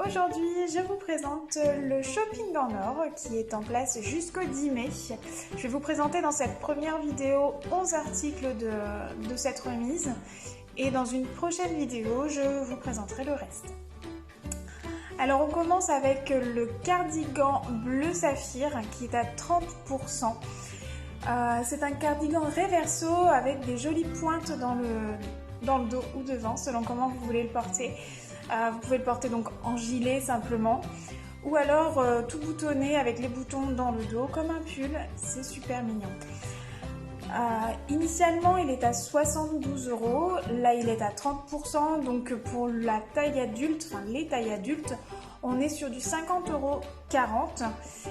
Aujourd'hui, je vous présente le Shopping en or qui est en place jusqu'au 10 mai. Je vais vous présenter dans cette première vidéo 11 articles de cette remise et dans une prochaine vidéo, je vous présenterai le reste. Alors on commence avec le cardigan bleu saphir qui est à 30%. C'est un cardigan reverso avec des jolies pointes dans le dos ou devant selon comment vous voulez le porter. Vous pouvez le porter donc en gilet simplement ou alors tout boutonné avec les boutons dans le dos comme un pull, c'est super mignon. Initialement il est à 72 €, là il est à 30%, donc pour la taille adulte, enfin les tailles adultes, on est sur du 50,40 €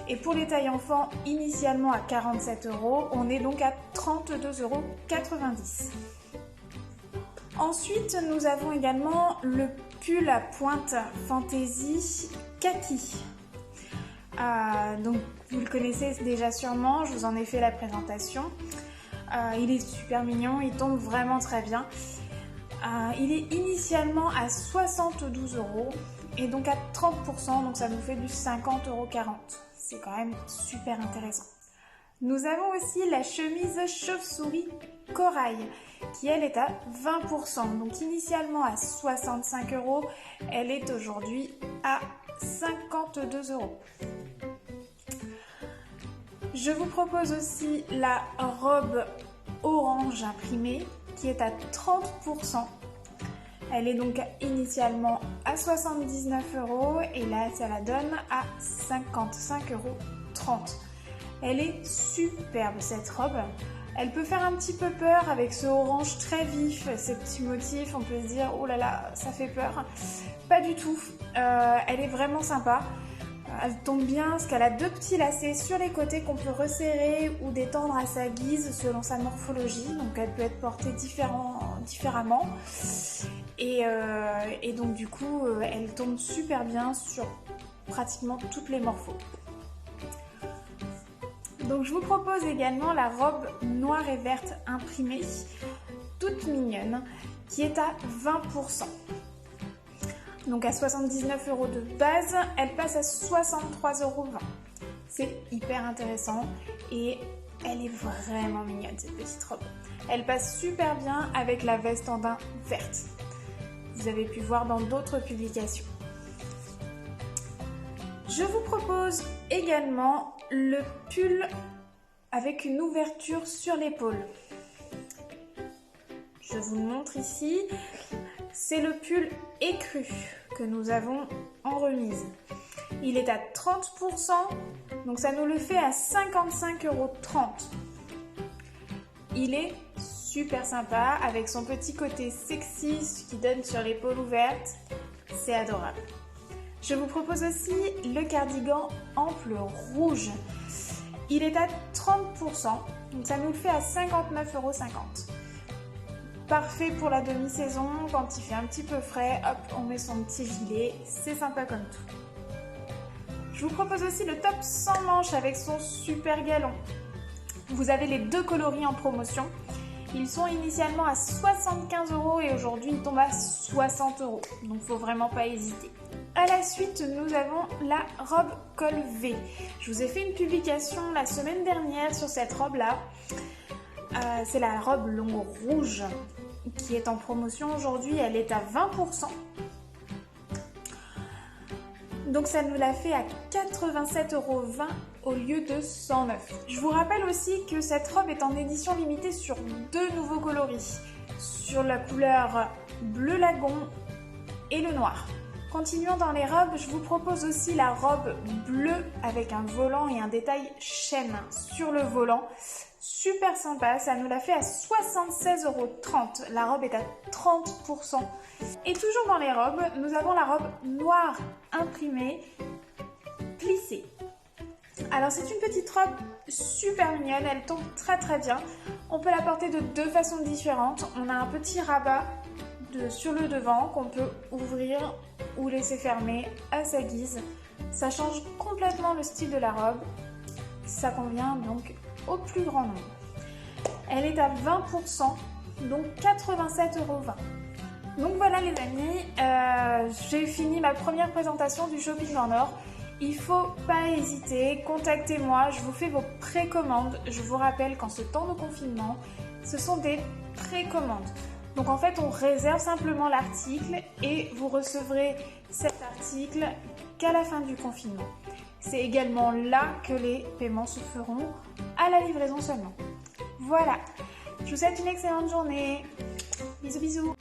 et pour les tailles enfants initialement à 47 €, on est donc à 32,90 €. Ensuite, nous avons également le pull à pointe Fantasy Kaki. Donc vous le connaissez déjà sûrement, je vous en ai fait la présentation. Il est super mignon, il tombe vraiment très bien. Il est initialement à 72 € et donc à 30%, donc ça nous fait du 50,40 €. C'est quand même super intéressant. Nous avons aussi la chemise chauve-souris corail qui elle est à 20%. Donc initialement à 65 €, elle est aujourd'hui à 52 €. Je vous propose aussi la robe orange imprimée qui est à 30%. Elle est donc initialement à 79 € et là ça la donne à 55,30 €. Elle est superbe cette robe. Elle peut faire un petit peu peur avec ce orange très vif, ces petits motifs, on peut se dire oh là là ça fait peur. Pas du tout, elle est vraiment sympa. Elle tombe bien parce qu'elle a deux petits lacets sur les côtés qu'on peut resserrer ou détendre à sa guise selon sa morphologie. Donc elle peut être portée différemment. Et donc du coup elle tombe super bien sur pratiquement toutes les morphos. Donc je vous propose également la robe noire et verte imprimée, toute mignonne, qui est à 20%. Donc à 79 € de base, elle passe à 63,20 €. C'est hyper intéressant et elle est vraiment mignonne cette petite robe. Elle passe super bien avec la veste en daim verte. Vous avez pu voir dans d'autres publications. Je vous propose également le pull avec une ouverture sur l'épaule. Je vous le montre ici. C'est le pull écru que nous avons en remise. Il est à 30%, donc ça nous le fait à 55,30 €. Il est super sympa avec son petit côté sexy qui donne sur l'épaule ouverte. C'est adorable. Je vous propose aussi le cardigan ample rouge. Il est à 30%, donc ça nous le fait à 59,50 €. Parfait pour la demi-saison, quand il fait un petit peu frais, hop, on met son petit gilet, c'est sympa comme tout. Je vous propose aussi le top sans manches avec son super galon. Vous avez les deux coloris en promotion. Ils sont initialement à 75 € et aujourd'hui ils tombent à 60 €, donc faut vraiment pas hésiter. À la suite, nous avons la robe col V. Je vous ai fait une publication la semaine dernière sur cette robe-là. C'est la robe longue rouge qui est en promotion aujourd'hui. Elle est à 20%. Donc ça nous l'a fait à 87,20 € au lieu de 109 €. Je vous rappelle aussi que cette robe est en édition limitée sur deux nouveaux coloris. Sur la couleur bleu lagon et le noir. Continuons dans les robes, je vous propose aussi la robe bleue avec un volant et un détail chêne sur le volant. Super sympa, ça nous l'a fait à 76,30 €. La robe est à 30%. Et toujours dans les robes, nous avons la robe noire imprimée, plissée. Alors c'est une petite robe super mignonne, elle tombe très très bien. On peut la porter de deux façons différentes. On a un petit rabat sur le devant qu'on peut ouvrir ou laisser fermer à sa guise. Ça change complètement le style de la robe. Ça convient donc au plus grand nombre. Elle est à 20%, donc 87,20 €. Donc voilà les amis, j'ai fini ma première présentation du Shopping en Or. Il faut pas hésiter, contactez-moi, je vous fais vos précommandes. Je vous rappelle qu'en ce temps de confinement, ce sont des précommandes. Donc en fait, on réserve simplement l'article et vous recevrez cet article qu'à la fin du confinement. C'est également là que les paiements se feront, à la livraison seulement. Voilà, je vous souhaite une excellente journée. Bisous bisous.